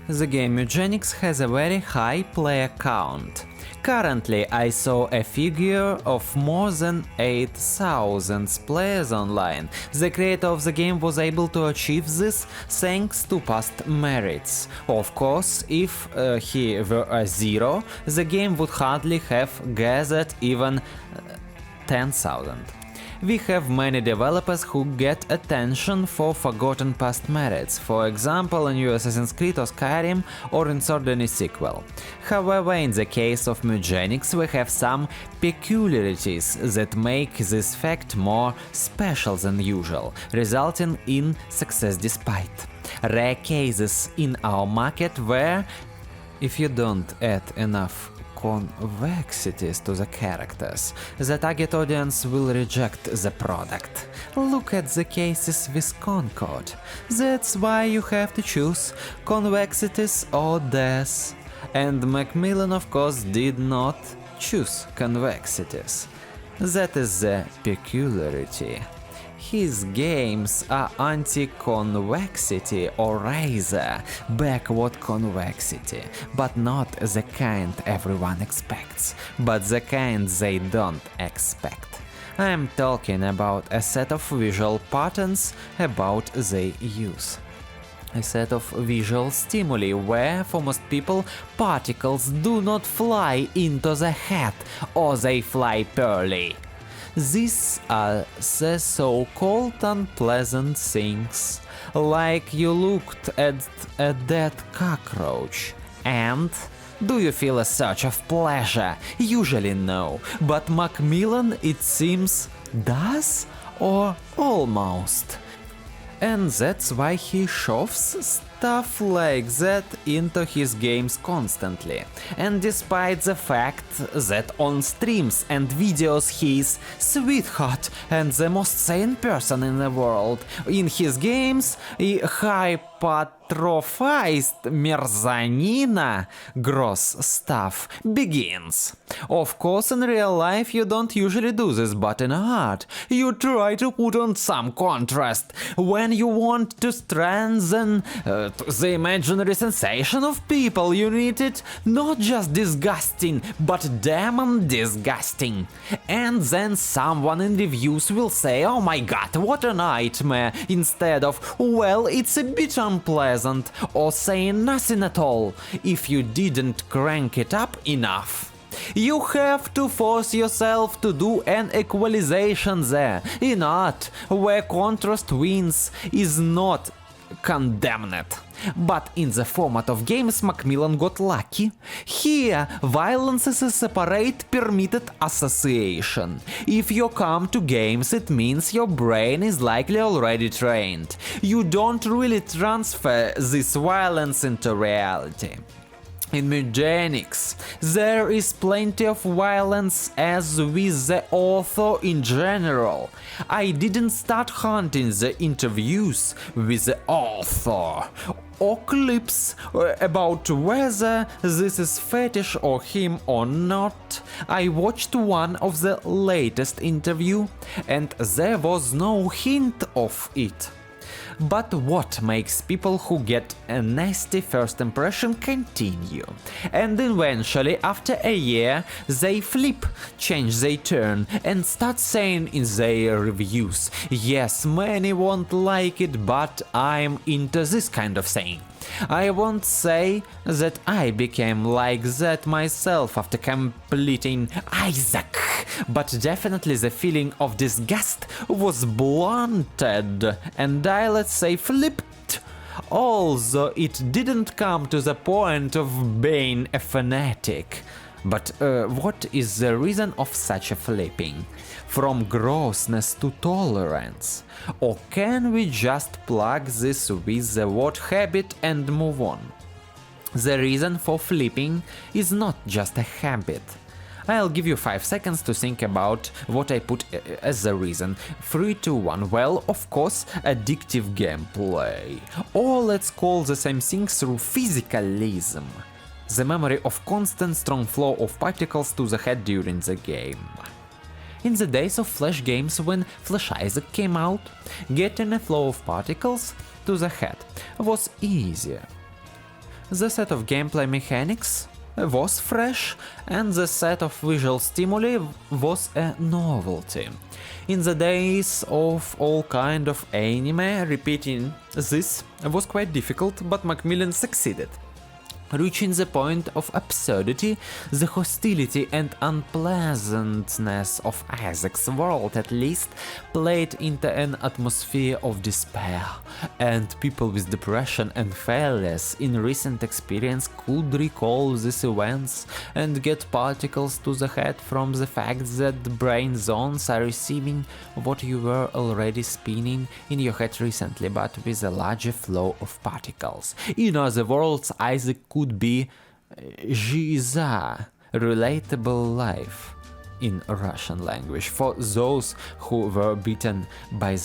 The game Mewgenics has a very high player count. Currently, I saw a figure of more than 8,000 players online. The creator of the game was able to achieve this thanks to past merits. Of course, if he were a zero, the game would hardly have gathered even 10,000. We have many developers who get attention for forgotten past merits, for example a new Assassin's Creed or Skyrim or in any sequel. However, in the case of Mewgenics we have some peculiarities that make this fact more special than usual, resulting in success despite. Rare cases in our market where, if you don't add enough convexities to the characters, the target audience will reject the product. Look at the cases with Concord. That's why you have to choose convexities or death. And Macmillan of course did not choose convexities. That is the peculiarity. His games are anti-convexity or rather backward convexity, but not the kind everyone expects, but the kind they don't expect. I am talking about a set of visual patterns about they use. A set of visual stimuli where, for most people, particles do not fly into the head or they fly poorly. These are the so-called unpleasant things, like you looked at a dead cockroach and... Do you feel a surge of pleasure? Usually no, but Macmillan, it seems, does, or almost. And that's why he shoves stuff like that into his games constantly. And despite the fact that on streams and videos he's sweetheart and the most sane person in the world, in his games he hypertrophized merzanina gross stuff begins. Of course, in real life you don't usually do this, but in art you try to put on some contrast when you want to strengthen the imaginary sensation of people. You need it not just disgusting, but damn disgusting. And then someone in reviews will say, oh my god, what a nightmare, instead of, well, it's a bit unpleasant, or saying nothing at all, if you didn't crank it up enough. You have to force yourself to do an equalization there. In art, where contrast wins, is not condemned. But in the format of games Macmillan got lucky. Here, violence is a separate permitted association. If you come to games, it means your brain is likely already trained. You don't really transfer this violence into reality. In Mewgenics, there is plenty of violence as with the author in general. I didn't start hunting the interviews with the author or clips about whether this is fetish or him or not. I watched one of the latest interview and there was no hint of it. But what makes people who get a nasty first impression continue? And eventually, after a year, they flip, change their turn, and start saying in their reviews, yes, many won't like it, but I'm into this kind of thing. I won't say that I became like that myself after completing Isaac, but definitely the feeling of disgust was blunted and I, let's say, flipped, although it didn't come to the point of being a fanatic. But what is the reason of such a flipping? From grossness to tolerance? Or can we just plug this with the word habit and move on? The reason for flipping is not just a habit. I'll give you 5 seconds to think about what I put as the reason. 3, 2, 1. Well, of course, addictive gameplay. Or let's call the same thing through physicalism. The memory of constant strong flow of particles to the head during the game. In the days of Flash games when Flash Isaac came out, getting a flow of particles to the head was easier. The set of gameplay mechanics was fresh, and the set of visual stimuli was a novelty. In the days of all kind of anime, repeating this was quite difficult, but Macmillan succeeded. Reaching the point of absurdity, the hostility and unpleasantness of Isaac's world at least played into an atmosphere of despair, and people with depression and failures in recent experience could recall these events and get particles to the head from the fact that the brain zones are receiving what you were already spinning in your head recently, but with a larger flow of particles. In other words, Isaac could be Жиза, relatable life in Russian language for those who were beaten by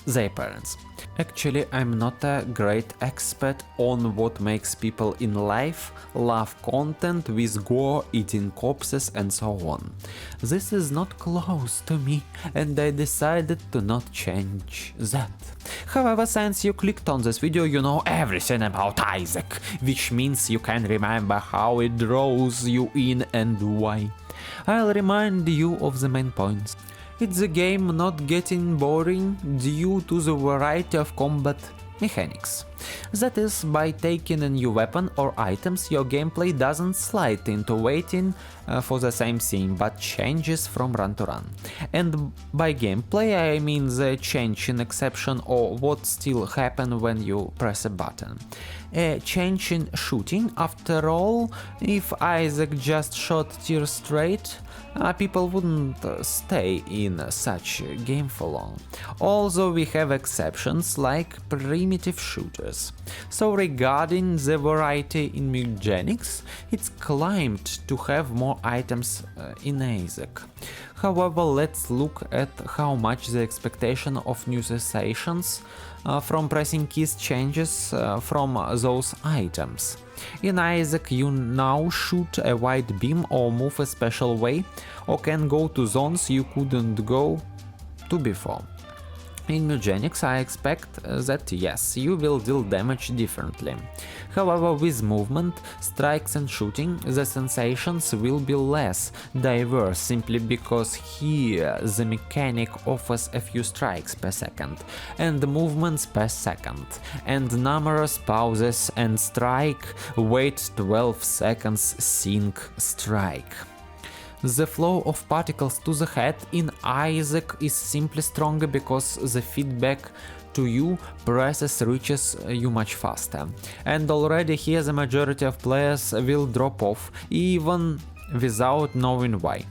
their parents. Actually, I'm not a great expert on what makes people in life love content with gore, eating corpses and so on. This is not close to me, and I decided to not change that. However, since you clicked on this video, you know everything about Isaac, which means you can remember how it draws you in and why. I'll remind you of the main points. It's a game not getting boring due to the variety of combat mechanics. That is, by taking a new weapon or items, your gameplay doesn't slide into waiting for the same thing, but changes from run to run. And by gameplay I mean the change in exception or what still happen when you press a button. A change in shooting, after all, if Isaac just shot tier straight, people wouldn't stay in such a game for long. Although we have exceptions like primitive shooters. So regarding the variety in Mewgenics, it's claimed to have more items in Isaac. However, let's look at how much the expectation of new sensations from pressing keys changes from those items. In Isaac you now shoot a wide beam or move a special way, or can go to zones you couldn't go to before. In Mewgenics I expect that yes, you will deal damage differently. However, with movement, strikes and shooting, the sensations will be less diverse simply because here the mechanic offers a few strikes per second and movements per second, and numerous pauses and strike, wait 12 seconds, sync, strike. The flow of particles to the head in Isaac is simply stronger because the feedback to you presses reaches you much faster, and already here the majority of players will drop off even without knowing why.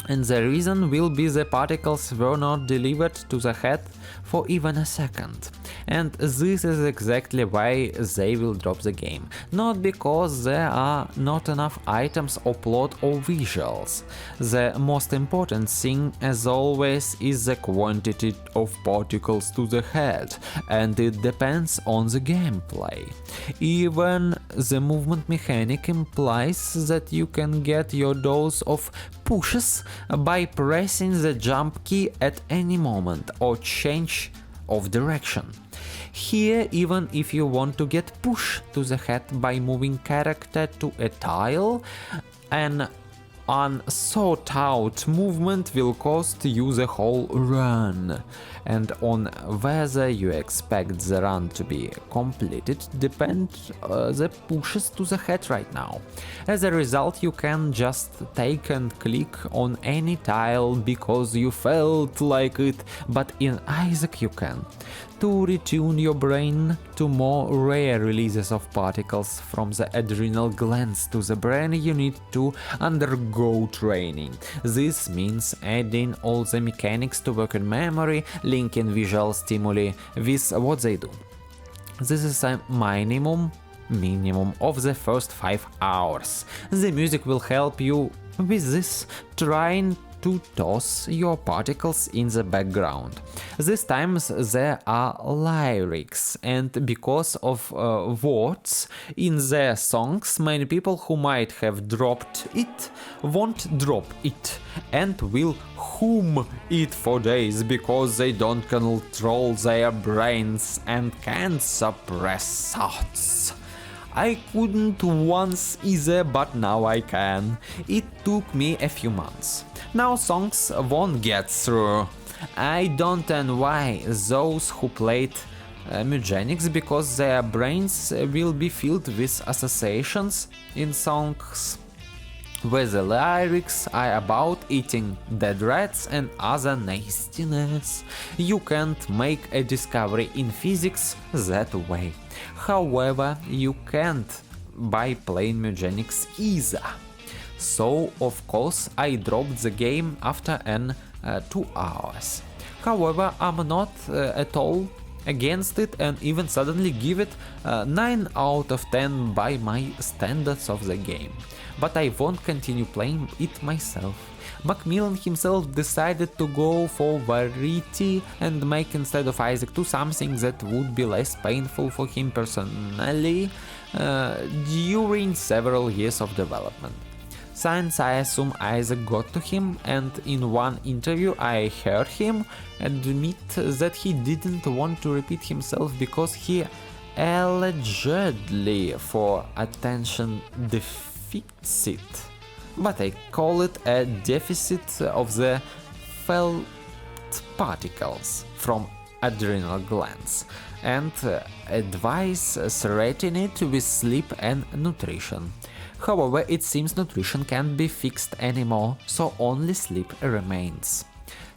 And the reason will be the particles were not delivered to the head for even a second. And this is exactly why they will drop the game. Not because there are not enough items or plot or visuals. The most important thing, as always, is the quantity of particles to the head, and it depends on the gameplay. Even the movement mechanic implies that you can get your dose of pushes by pressing the jump key at any moment or change of direction. Here, even if you want to get pushed to the head by moving character to a tile, an unsought out movement will cost you the whole run, and on whether you expect the run to be completed depends the pushes to the head right now. As a result, you can just take and click on any tile because you felt like it, but in Isaac you can. To retune your brain to more rare releases of particles from the adrenal glands to the brain, you need to undergo training. This means adding all the mechanics to work in memory, linking visual stimuli with what they do. This is a minimum of the first 5 hours. The music will help you with this, trying to toss your particles in the background. These times there are lyrics, and because of words in their songs, many people who might have dropped it won't drop it and will hum it for days because they don't control their brains and can't suppress thoughts. I couldn't once either, but now I can. It took me a few months. Now songs won't get through. I don't envy those who played Mewgenics because their brains will be filled with associations in songs where the lyrics are about eating dead rats and other nastiness. You can't make a discovery in physics that way. However, you can't by playing Mewgenics either. So, of course, I dropped the game after 2 hours. However, I'm not at all against it and even suddenly give it 9 out of 10 by my standards of the game. But I won't continue playing it myself. Macmillan himself decided to go for variety and make instead of Isaac 2 something that would be less painful for him personally during several years of development. Since I assume Isaac got to him, and in one interview I heard him admit that he didn't want to repeat himself because he allegedly for attention deficit, but I call it a deficit of the felt particles from adrenal glands, and advise threaten it with sleep and nutrition. However, it seems nutrition can't be fixed anymore, so only sleep remains.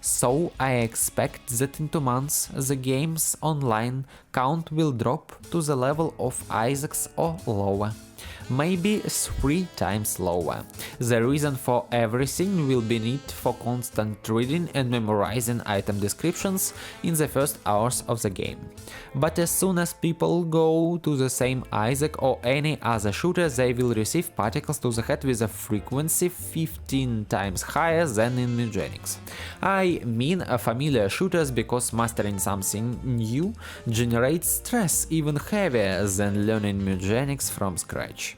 So I expect that in 2 months the game's online count will drop to the level of Isaac's or lower. Maybe 3 times lower. The reason for everything will be need for constant reading and memorizing item descriptions in the first hours of the game. But as soon as people go to the same Isaac or any other shooter, they will receive particles to the head with a frequency 15 times higher than in Mewgenics. I mean familiar shooters because mastering something new generates stress even heavier than learning Mewgenics from scratch.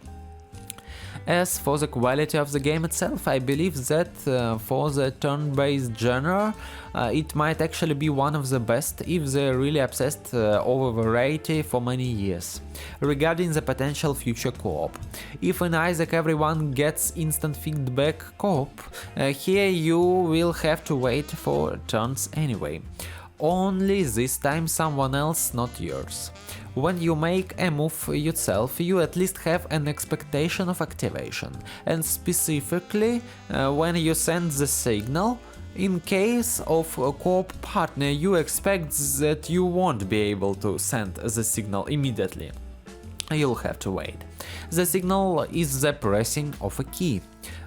As for the quality of the game itself, I believe that for the turn-based genre, it might actually be one of the best if they're really obsessed over variety for many years. Regarding the potential future co-op, if in Isaac everyone gets instant feedback co-op, here you will have to wait for turns anyway. Only this time someone else, not yours. When you make a move yourself, you at least have an expectation of activation, and specifically when you send the signal. In case of a co-op partner, you expect that you won't be able to send the signal immediately. You'll have to wait. The signal is the pressing of a key.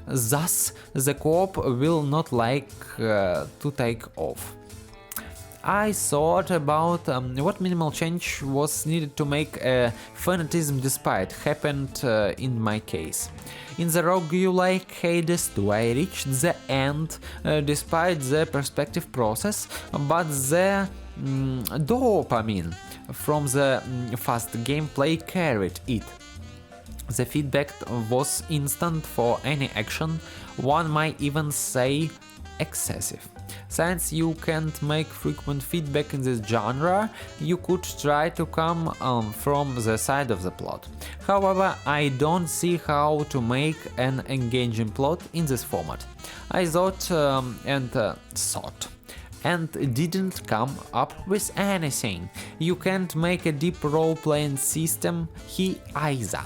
Thus, the co-op will not like to take off. I thought about what minimal change was needed to make a fanatism despite happened in my case. In the roguelike Hades 2 I reached the end despite the perspective process, but the dopamine from the fast gameplay carried it. The feedback was instant for any action, one might even say excessive. Since you can't make frequent feedback in this genre, you could try to come from the side of the plot. However, I don't see how to make an engaging plot in this format. I thought and didn't come up with anything. You can't make a deep role-playing system here either.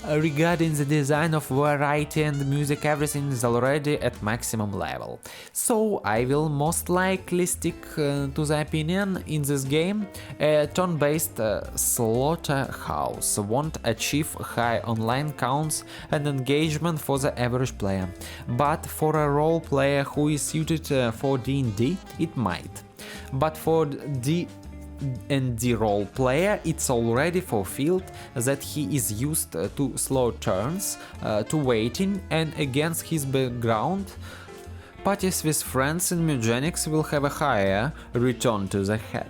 Regarding the design of variety and music, everything is already at maximum level. So I will most likely stick to the opinion in this game. A turn-based slaughterhouse won't achieve high online counts and engagement for the average player, but for a role player who is suited for D&D, it might. But for D&D role player, it's already fulfilled that he is used to slow turns, to waiting, and against his background, parties with friends in Mewgenics will have a higher return to the head.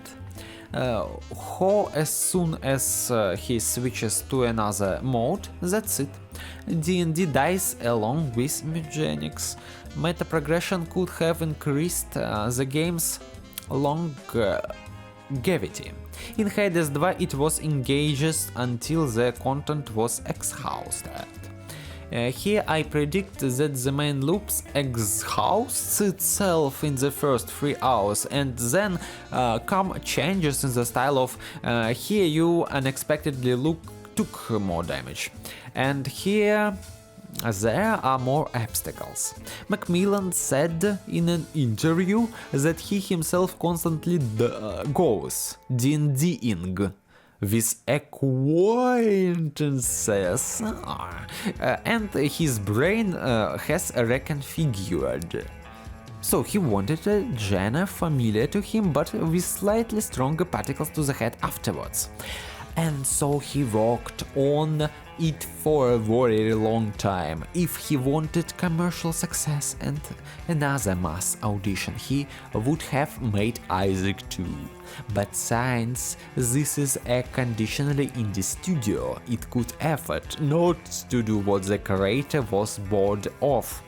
As soon as he switches to another mode, that's it. D&D dies along with Mewgenics. Meta progression could have increased the game's longevity. In Hades 2 it was engaged until the content was exhausted. Here I predict that the main loops exhausts itself in the first 3 hours, and then come changes in the style of here you unexpectedly took more damage, and here there are more obstacles. Macmillan said in an interview that he himself constantly goes D&D-ing with acquaintances, and his brain has reconfigured. So he wanted a genre familiar to him but with slightly stronger particles to the head afterwards. And so he worked on it for a very long time. If he wanted commercial success and another mass audition, he would have made Isaac too. But since this is a conditionally indie studio, it could afford not to do what the creator was bored of.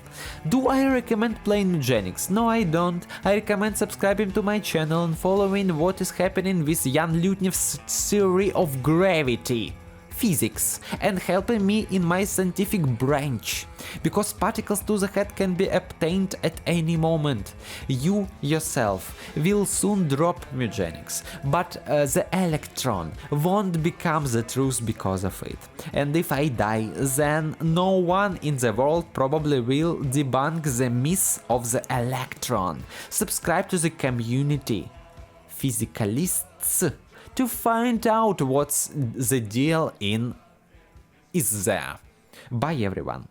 Do I recommend playing Mewgenics? No, I don't. I recommend subscribing to my channel and following what is happening with Jan Lutnev's theory of gravity, physics, and helping me in my scientific branch, because particles to the head can be obtained at any moment. You yourself will soon drop Mewgenics, but the electron won't become the truth because of it. And if I die, then no one in the world probably will debunk the myth of the electron. Subscribe to the community, Physicalists, to find out what's the deal is there. Bye everyone.